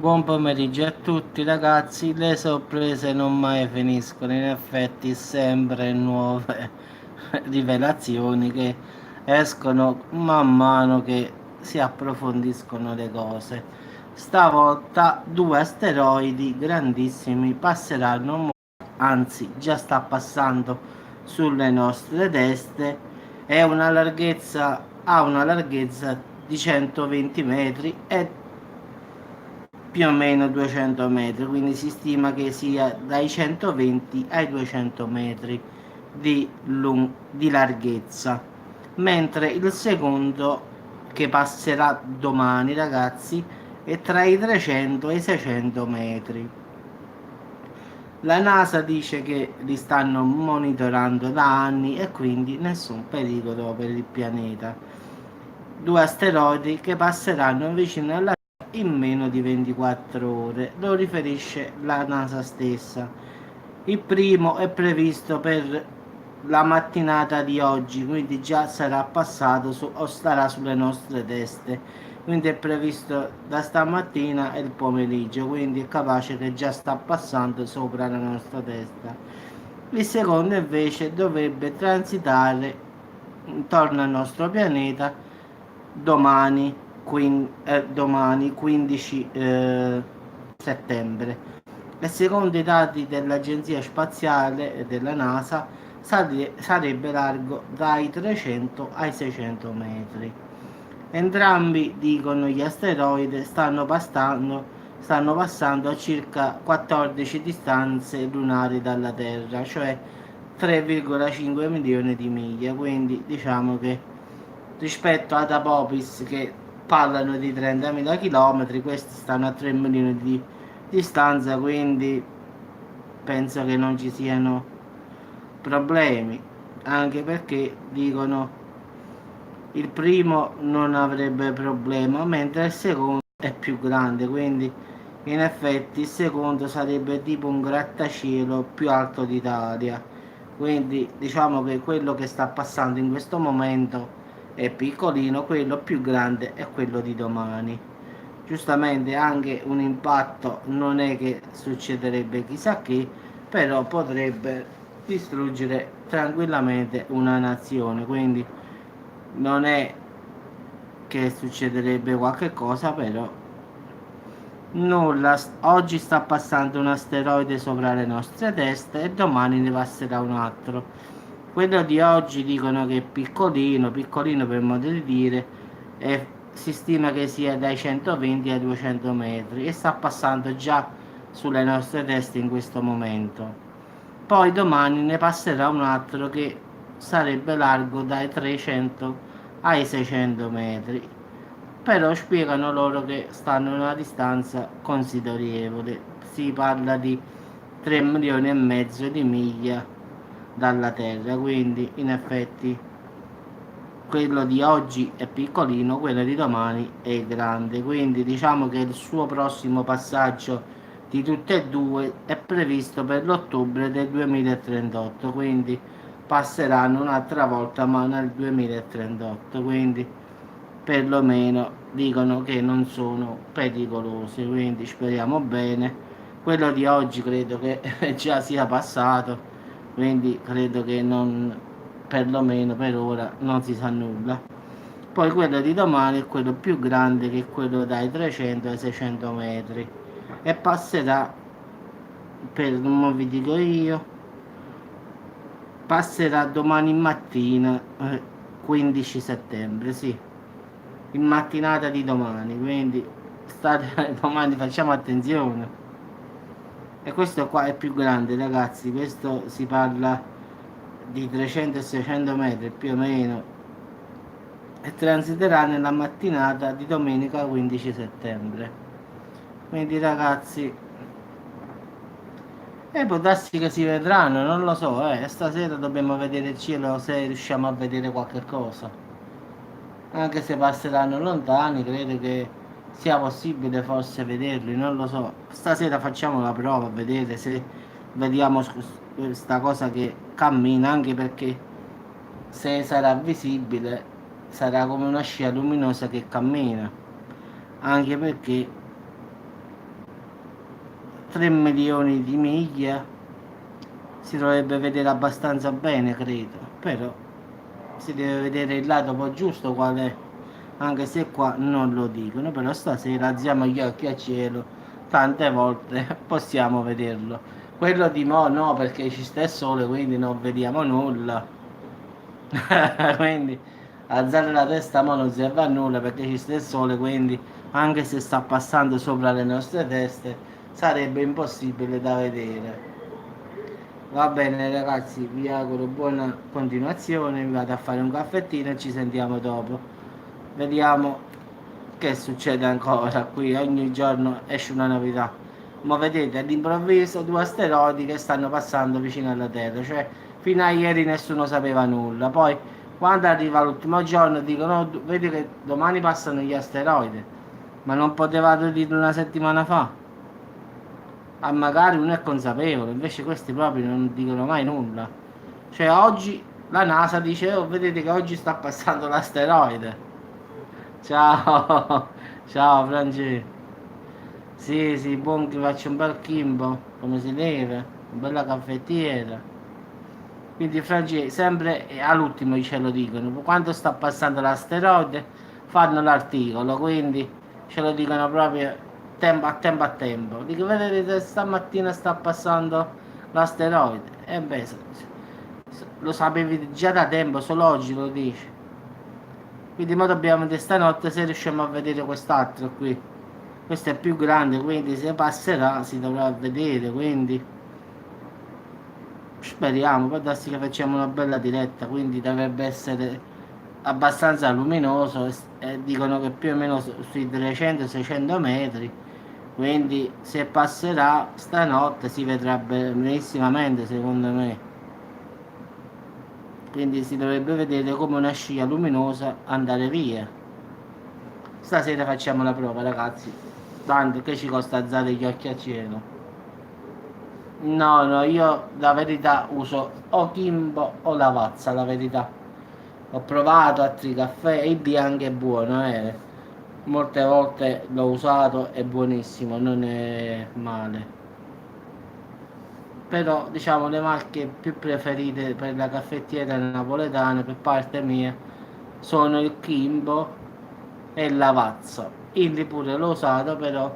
Buon pomeriggio a tutti ragazzi, le sorprese non mai finiscono, in effetti sempre nuove rivelazioni che escono man mano che si approfondiscono le cose. Stavolta due asteroidi grandissimi passeranno, anzi già sta passando sulle nostre teste e ha una larghezza di 120 metri e più o meno 200 metri, quindi si stima che sia dai 120 ai 200 metri di larghezza, mentre il secondo che passerà domani, ragazzi, è tra i 300 e i 600 metri. La NASA dice che li stanno monitorando da anni e quindi nessun pericolo per il pianeta. Due asteroidi che passeranno vicino alla Terra in meno di 24 ore, lo riferisce la NASA stessa. Il primo è previsto per la mattinata di oggi, quindi già sarà passato o starà sulle nostre teste. Quindi è previsto da stamattina e il pomeriggio, quindi è capace che già sta passando sopra la nostra testa. Il secondo invece dovrebbe transitare intorno al nostro pianeta domani, domani 15 settembre. E secondo i dati dell'Agenzia Spaziale e della NASA sarebbe largo dai 300 ai 600 metri. Entrambi, dicono gli asteroidi, stanno passando a circa 14 distanze lunari dalla Terra, cioè 3,5 milioni di miglia. Quindi diciamo che rispetto ad Apopis che parlano di 30.000 km, questi stanno a 3 milioni di distanza, quindi penso che non ci siano problemi, anche perché dicono il primo non avrebbe problema, mentre il secondo è più grande, quindi in effetti il secondo sarebbe tipo un grattacielo più alto d'Italia. Quindi diciamo che quello che sta passando in questo momento è piccolino, quello più grande è quello di domani. Giustamente anche un impatto non è che succederebbe chissà che, però potrebbe distruggere tranquillamente una nazione, quindi non è che succederebbe qualche cosa, però nulla. Oggi sta passando un asteroide sopra le nostre teste e domani ne passerà un altro. Quello di oggi dicono che è piccolino, piccolino per modo di dire, e si stima che sia dai 120 ai 200 metri e sta passando già sulle nostre teste in questo momento. Poi domani ne passerà un altro che sarebbe largo dai 300 ai 600 metri, però spiegano loro che stanno a una distanza considerevole, si parla di 3 milioni e mezzo di miglia dalla Terra, quindi in effetti quello di oggi è piccolino, quello di domani è grande, quindi diciamo che il suo prossimo passaggio di tutte e due è previsto per l'ottobre del 2038, quindi passeranno un'altra volta ma nel 2038, quindi perlomeno dicono che non sono pericolosi, quindi speriamo bene. Quello di oggi credo che già sia passato, quindi credo che non, perlomeno per ora non si sa nulla. Poi quello di domani è quello più grande, che è quello dai 300 ai 600 metri e passerà per, non vi dico io, passerà domani mattina, 15 settembre, sì, in mattinata di domani, quindi state, domani facciamo attenzione. E questo qua è più grande, ragazzi, questo si parla di 300 e 600 metri più o meno, e transiterà nella mattinata di domenica 15 settembre. Quindi ragazzi, e può darsi che si vedranno, non lo so, stasera dobbiamo vedere il cielo se riusciamo a vedere qualche cosa. Anche se passeranno lontani, credo che sia possibile forse vederli, non lo so. Stasera facciamo la prova a vedere se vediamo questa cosa che cammina, anche perché se sarà visibile sarà come una scia luminosa che cammina, anche perché 3 milioni di miglia, si dovrebbe vedere abbastanza bene, credo, però si deve vedere il lato poi giusto qual è, anche se qua non lo dicono, però stasera alziamo gli occhi a cielo, tante volte possiamo vederlo. Quello di mo no, perché ci sta il sole, quindi non vediamo nulla. Quindi alzare la testa mo non serve a nulla perché ci sta il sole, quindi anche se sta passando sopra le nostre teste sarebbe impossibile da vedere. Va bene ragazzi, vi auguro buona continuazione, mi vado a fare un caffettino e ci sentiamo dopo. Vediamo che succede ancora qui, ogni giorno esce una novità. Ma vedete all'improvviso 2 asteroidi che stanno passando vicino alla Terra, cioè fino a ieri nessuno sapeva nulla. Poi quando arriva l'ultimo giorno dicono: "Oh, vedi che domani passano gli asteroidi, ma non potevate dirlo una settimana fa?" Ah, magari uno è consapevole, invece questi proprio non dicono mai nulla. Cioè oggi la NASA dice: "Oh, vedete che oggi sta passando l'asteroide." Ciao, ciao Francesco. Sì, sì, buon che faccio un bel kimbo, come si deve, una bella caffettiera. Quindi Francesco, sempre all'ultimo ce lo dicono, quando sta passando l'asteroide fanno l'articolo, quindi ce lo dicono proprio tempo a tempo a tempo. Dico, vedete, stamattina sta passando l'asteroide. E beh, lo sapevi già da tempo, solo oggi lo dici. Quindi ora dobbiamo vedere stanotte se riusciamo a vedere quest'altro qui. Questo è più grande, quindi se passerà si dovrà vedere, quindi speriamo, può darsi che facciamo una bella diretta, quindi dovrebbe essere abbastanza luminoso e dicono che più o meno sui 300-600 metri, quindi se passerà stanotte si vedrà benissimamente secondo me. Quindi si dovrebbe vedere come una scia luminosa andare via. Stasera facciamo la prova ragazzi, tanto che ci costa alzare gli occhi a cielo. No, no, io la verità uso o Kimbo o Lavazza, la verità. Ho provato altri caffè, il bianco è buono, molte volte l'ho usato, è buonissimo, non è male. Però diciamo le marche più preferite per la caffettiera napoletana per parte mia sono il Kimbo e il Lavazza. Illy pure l'ho usato, però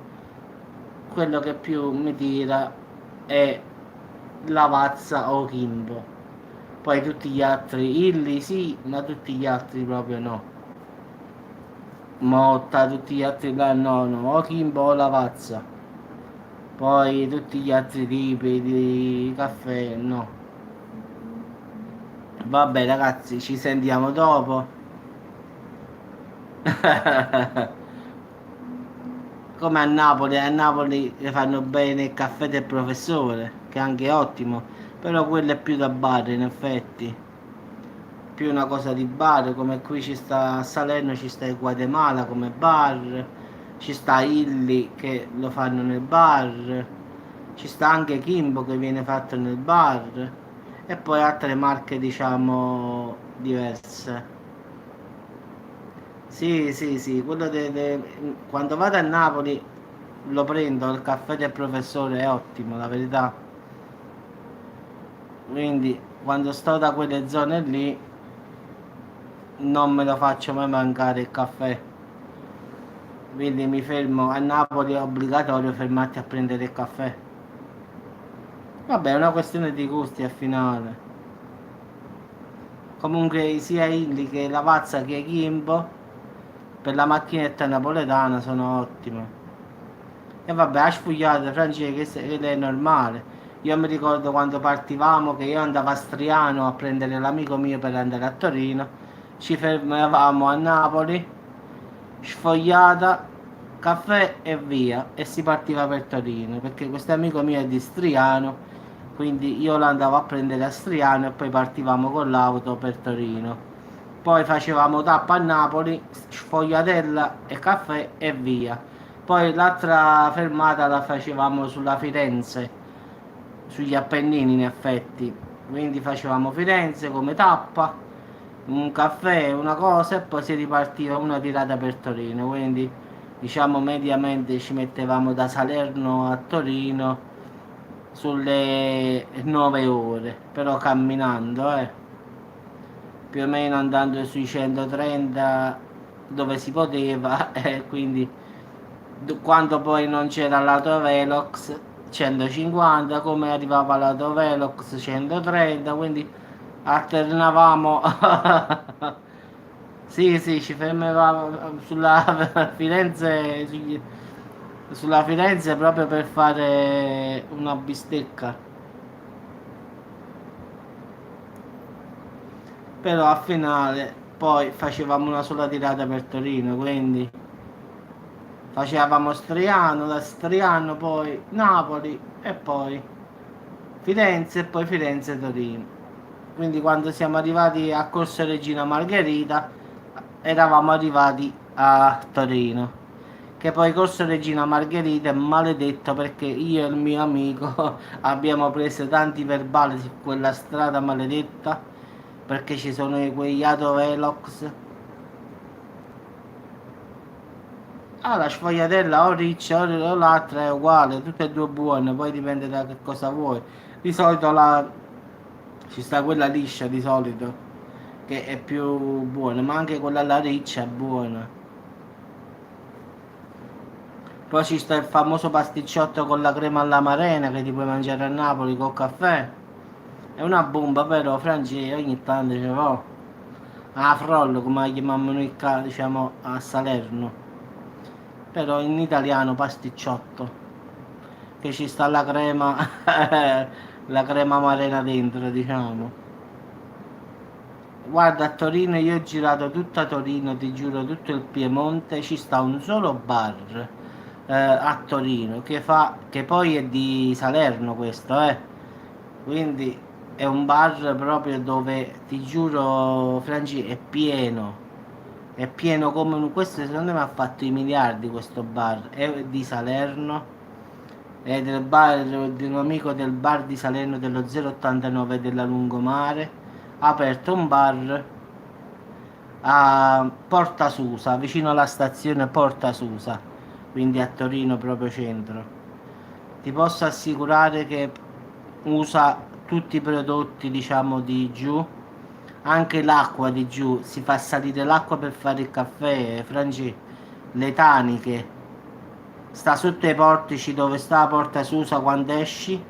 quello che più mi tira è Lavazza o Kimbo. Poi tutti gli altri, Illy sì, ma tutti gli altri proprio no. Motta, tutti gli altri là no, no, o Kimbo o Lavazza. Poi tutti gli altri tipi di caffè no. Vabbè ragazzi, ci sentiamo dopo. Come a Napoli le fanno bene il caffè del professore, che è anche ottimo, però quello è più da bar in effetti, più una cosa di bar, come qui ci sta a Salerno, ci sta il Guatemala come bar, ci sta Illy che lo fanno nel bar, ci sta anche Kimbo che viene fatto nel bar e poi altre marche diciamo diverse. Sì, sì, sì, quando vado a Napoli lo prendo, il caffè del professore è ottimo, la verità. Quindi quando sto da quelle zone lì non me lo faccio mai mancare il caffè. Quindi mi fermo a Napoli, è obbligatorio fermarti a prendere il caffè. Vabbè, è una questione di gusti al finale. Comunque sia Illy che Lavazza che Kimbo per la macchinetta napoletana sono ottime. E vabbè, a sfugliate, Francesco, che è normale. Io mi ricordo quando partivamo che io andavo a Striano a prendere l'amico mio per andare a Torino. Ci fermavamo a Napoli, sfogliata, caffè e via. E si partiva per Torino, perché questo amico mio è di Striano. Quindi io lo andavo a prendere a Striano e poi partivamo con l'auto per Torino. Poi facevamo tappa a Napoli, sfogliatella e caffè e via. Poi l'altra fermata la facevamo sulla Firenze, sugli Appennini in effetti. Quindi facevamo Firenze come tappa, un caffè, una cosa e poi si ripartiva una tirata per Torino. Quindi diciamo mediamente ci mettevamo da Salerno a Torino sulle 9 ore, però camminando, più o meno andando sui 130 dove si poteva, e quindi quando poi non c'era l'autovelox 150, come arrivava l'autovelox 130, quindi alternavamo. Sì, sì, ci fermavamo sulla Firenze, sulla Firenze proprio per fare una bistecca. Però a finale poi facevamo una sola tirata per Torino, quindi facevamo Striano, da Striano poi Napoli e poi Firenze e poi Firenze-Torino. Quindi quando siamo arrivati a Corso Regina Margherita eravamo arrivati a Torino. Che poi Corso Regina Margherita è maledetto perché io e il mio amico abbiamo preso tanti verbali su quella strada maledetta perché ci sono quegli autovelox. Ah, la sfogliatella o riccia o l'altra è uguale, tutte e due buone, poi dipende da che cosa vuoi. Di solito ci sta quella liscia di solito, che è più buona, ma anche quella alla riccia è buona. Poi ci sta il famoso pasticciotto con la crema all'amarena che ti puoi mangiare a Napoli col caffè. È una bomba però, Franci, ogni tanto ce l'ho. A Frollo, come la chiamiamo noi qua, diciamo a Salerno. Però in italiano pasticciotto. Che ci sta la crema, la crema amarena dentro, diciamo. Guarda, a Torino io ho girato tutta Torino, ti giuro, tutto il Piemonte, ci sta un solo bar a Torino che poi è di Salerno questo, quindi è un bar proprio dove, ti giuro, Franci, è pieno come questo secondo me ha fatto i miliardi questo bar, è di Salerno, è del bar di un amico del bar di Salerno dello 089 della Lungomare, ha aperto un bar a Porta Susa, vicino alla stazione Porta Susa, quindi a Torino proprio centro. Ti posso assicurare che usa tutti i prodotti, diciamo, di giù, anche l'acqua di giù, si fa salire l'acqua per fare il caffè, Franci, le taniche, sta sotto i portici dove sta la Porta Susa quando esci,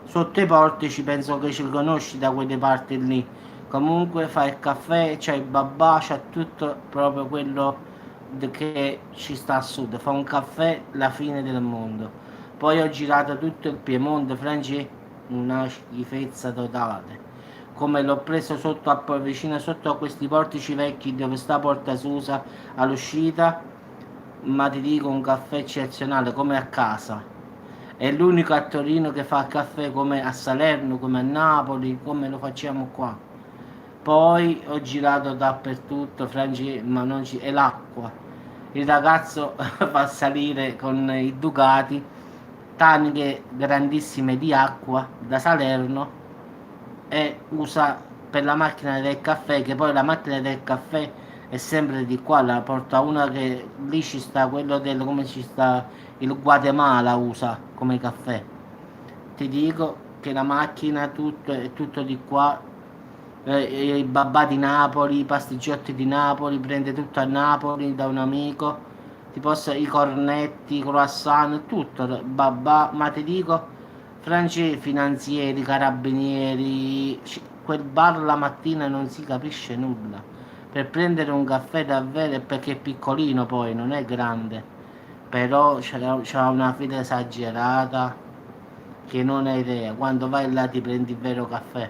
sotto i portici penso che ci conosci da quelle parti lì. Comunque fa il caffè, c'è il babà, c'è tutto proprio quello che ci sta a sud. Fa un caffè la fine del mondo. Poi ho girato tutto il Piemonte, Francia, una schifezza totale. Come l'ho preso sotto vicino sotto a questi portici vecchi dove sta Porta Susa all'uscita, ma ti dico un caffè eccezionale come a casa. È l'unico a Torino che fa caffè come a Salerno, come a Napoli, come lo facciamo qua. Poi ho girato dappertutto, Franci, ma non ci... è l'acqua. Il ragazzo fa salire con i Ducati taniche grandissime di acqua da Salerno e usa per la macchina del caffè, che poi la macchina del caffè è sempre di qua, la porta una che lì ci sta quello del come ci sta il Guatemala usa come caffè. Ti dico che la macchina tutto è tutto di qua, i babà di Napoli, i pasticciotti di Napoli, prende tutto a Napoli da un amico, ti posso i cornetti, i croissant, tutto, babà, ma ti dico, francesi, finanzieri, carabinieri, quel bar la mattina non si capisce nulla. Per prendere un caffè davvero, perché è piccolino poi, non è grande, però c'ha una fila esagerata che non hai idea, quando vai là ti prendi il vero caffè.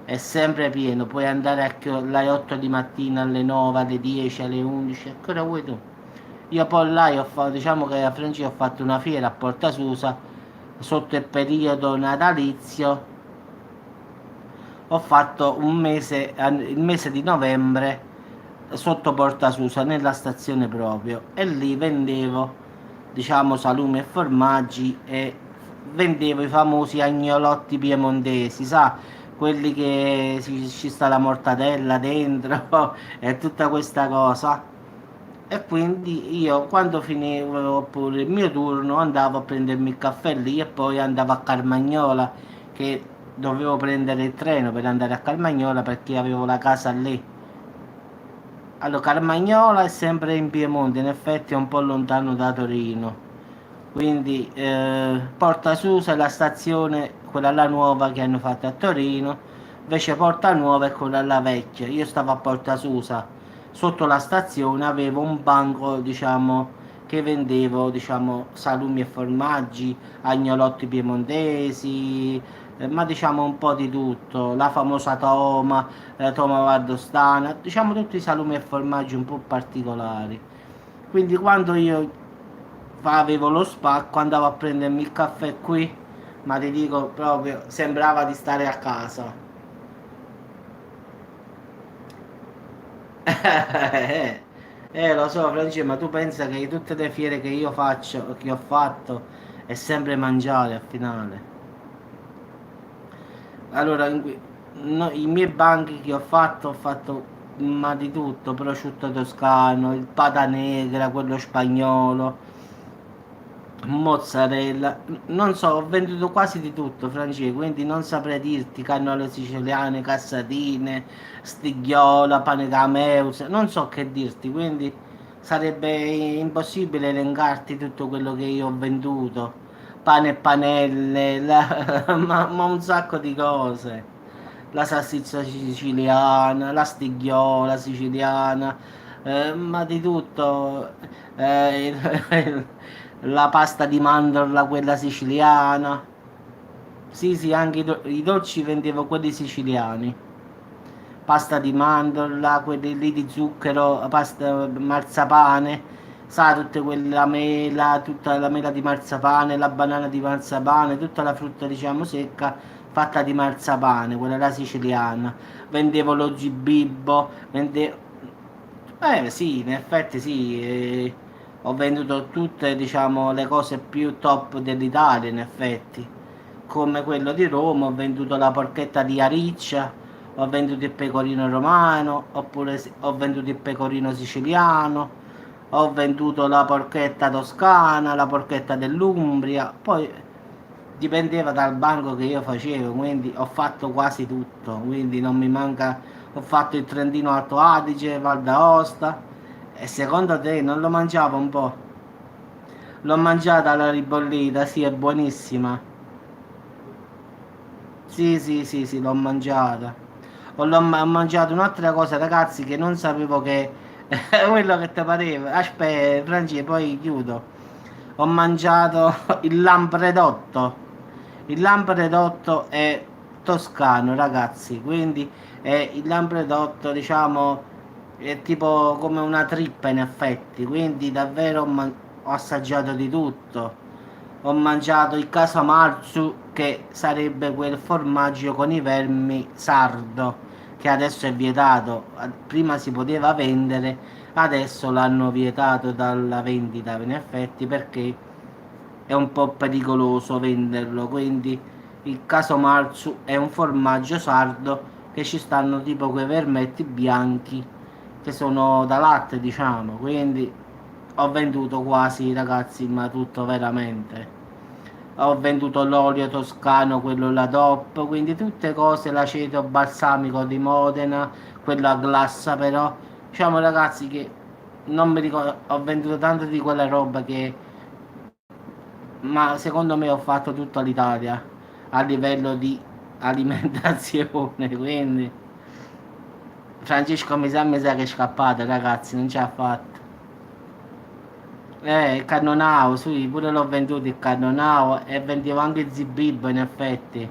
È sempre pieno, puoi andare alle 8 di mattina, alle 9, alle 10, alle 11, a che ora vuoi tu? Io poi là ho fatto, diciamo che a Francia ho fatto una fiera a Porta Susa, sotto il periodo natalizio, ho fatto un mese, il mese di novembre, sotto Porta Susa, nella stazione proprio, e lì vendevo, diciamo, salumi e formaggi e vendevo i famosi agnolotti piemontesi, sa? Quelli che ci sta la mortadella dentro e tutta questa cosa. e quindi io quando finivo pure il mio turno andavo a prendermi il caffè lì e poi andavo a Carmagnola, che dovevo prendere il treno per andare a Carmagnola perché avevo la casa lì. Allora, Carmagnola è sempre in Piemonte, in effetti è un po' lontano da Torino. Quindi Porta Susa è la stazione, quella là nuova che hanno fatto a Torino, invece Porta Nuova è quella là vecchia. Io stavo a Porta Susa, sotto la stazione avevo un banco, diciamo, che vendevo, diciamo, salumi e formaggi, agnolotti piemontesi, ma diciamo un po' di tutto, la famosa Toma, Toma Valdostana, diciamo tutti i salumi e formaggi un po' particolari. Quindi quando io avevo lo spacco andavo a prendermi il caffè qui, ma ti dico proprio, sembrava di stare a casa. Lo so, Francesco, ma tu pensa che tutte le fiere che io faccio, che ho fatto, è sempre mangiare al finale. Allora, i miei banchi che ho fatto ma di tutto, prosciutto toscano, il pata negra, quello spagnolo, mozzarella, non so, ho venduto quasi di tutto, Francesco, quindi non saprei dirti cannole siciliane, cassatine, stighiola, pane cameus, non so che dirti, quindi sarebbe impossibile elencarti tutto quello che io ho venduto, pane e panelle, ma un sacco di cose. La salsiccia siciliana, la stighiola siciliana, ma di tutto. La pasta di mandorla, quella siciliana. Sì, sì, anche i dolci vendevo quelli siciliani. Pasta di mandorla, quelli lì di zucchero, pasta marzapane, sa, tutte quelle, la mela, tutta la mela di marzapane, la banana di marzapane, tutta la frutta, diciamo, secca fatta di marzapane, quella là siciliana. Vendevo lo gibibbo, vendevo... sì, in effetti sì, ho venduto tutte, diciamo, le cose più top dell'Italia, in effetti. Come quello di Roma, ho venduto la porchetta di Ariccia, ho venduto il pecorino romano, oppure ho venduto il pecorino siciliano, ho venduto la porchetta toscana, la porchetta dell'Umbria, poi dipendeva dal banco che io facevo, quindi ho fatto quasi tutto, quindi non mi manca, ho fatto il Trentino Alto Adige, Val d'Aosta, e secondo te non lo mangiavo un po'? L'ho mangiata la ribollita, sì, è buonissima. Sì, sì, sì, sì, l'ho mangiata. Ho mangiato un'altra cosa, ragazzi, che non sapevo che quello che ti pareva. Aspetta, Franci, poi chiudo. Ho mangiato il lampredotto. Il lampredotto è toscano, ragazzi, quindi è il lampredotto, diciamo, è tipo come una trippa in effetti, quindi davvero ho assaggiato di tutto. Ho mangiato il casamarzu, che sarebbe quel formaggio con i vermi sardo, che adesso è vietato. Prima si poteva vendere, adesso l'hanno vietato dalla vendita in effetti perché è un po' pericoloso venderlo. Quindi il casamarzu è un formaggio sardo che ci stanno tipo quei vermetti bianchi che sono da latte, diciamo. Quindi ho venduto quasi, ragazzi, ma tutto veramente. Ho venduto l'olio toscano, quello la DOP, quindi tutte cose, l'aceto balsamico di Modena, quello a glassa però. Diciamo, ragazzi, che non mi ricordo, ho venduto tanto di quella roba che, ma secondo me ho fatto tutta l'Italia a livello di alimentazione, quindi Francesco mi sa che è scappato, ragazzi, non ce l'ha fatto. Il cannonau, sì, pure l'ho venduto il cannonau e vendevo anche il zibibbo in effetti.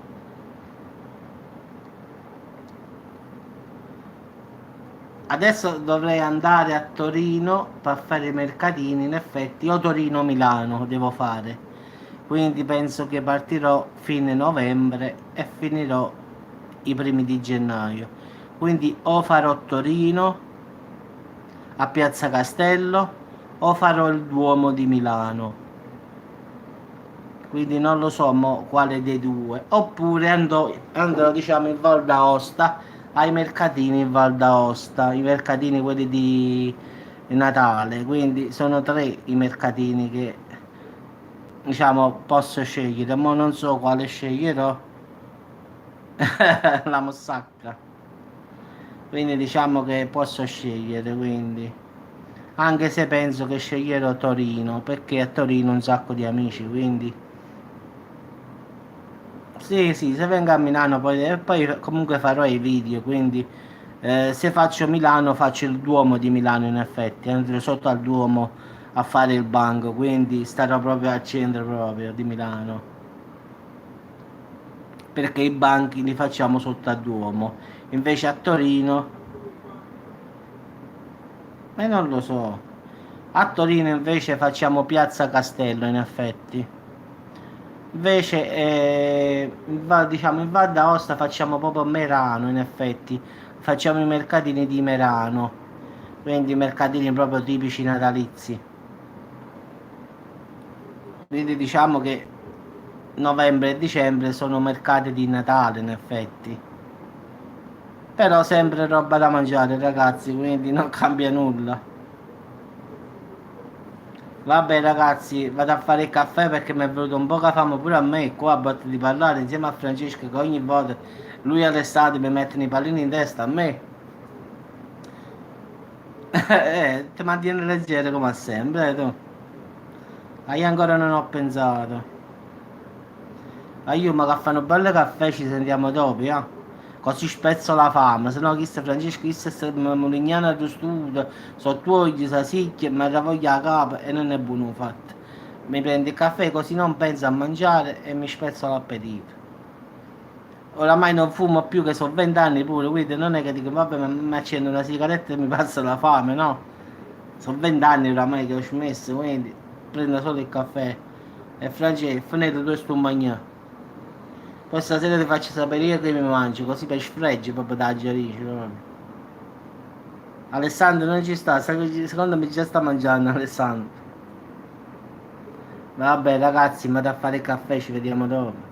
Adesso dovrei andare a Torino per fare i mercatini, in effetti, o Torino-Milano devo fare. Quindi penso che partirò fine novembre e finirò i primi di gennaio. Quindi o farò Torino a Piazza Castello o farò il Duomo di Milano. Quindi non lo so mo quale dei due. Oppure andrò diciamo in Val d'Aosta ai mercatini in Val d'Aosta, i mercatini quelli di di Natale, quindi sono tre i mercatini che diciamo posso scegliere, ma non so quale sceglierò. La mossacca. Quindi diciamo che posso scegliere, quindi. Anche se penso che sceglierò Torino, perché a Torino ho un sacco di amici, quindi. Sì, sì, se vengo a Milano poi, e poi comunque farò i video, quindi se faccio Milano faccio il Duomo di Milano in effetti, andrò sotto al Duomo a fare il banco, quindi starò proprio al centro proprio di Milano, perché i banchi li facciamo sotto al Duomo, invece a Torino, non lo so, a Torino invece facciamo Piazza Castello in effetti. Invece, diciamo, in Val d'Aosta facciamo proprio Merano, in effetti. Facciamo i mercatini di Merano, quindi i mercatini proprio tipici natalizi. Quindi diciamo che novembre e dicembre sono mercati di Natale, in effetti. Però sempre roba da mangiare, ragazzi, quindi non cambia nulla. Vabbè ragazzi, vado a fare il caffè perché mi è venuto un po' che fame pure a me qua a botte di parlare insieme a Francesco che ogni volta lui all'estate mi mettono i pallini in testa a me. Ti mantieni leggero come sempre, tu. Ah, io ancora non ho pensato. Ah, io ma che fanno un bello caffè ci sentiamo dopo, Così spezzo la fame, se no chissà Francesco, chissà se Molignano tu studio, so tuoi, sa sicchia, mi ravoglia la capa e non è buono fatto. Mi prendo il caffè così non penso a mangiare e mi spezzo l'appetito. Oramai non fumo più che sono 20 anni pure, quindi non è che dico vabbè mi accendo una sigaretta e mi passa la fame, no. Sono 20 anni oramai che ho smesso, quindi prendo solo il caffè. E Francesco, finito tu sto mangiando. Poi stasera ti faccio sapere io che mi mangio, così per sfregio proprio da digerisci, proprio. Alessandro non ci sta, secondo me già sta mangiando Alessandro. Vabbè ragazzi, vado a fare il caffè, ci vediamo dopo.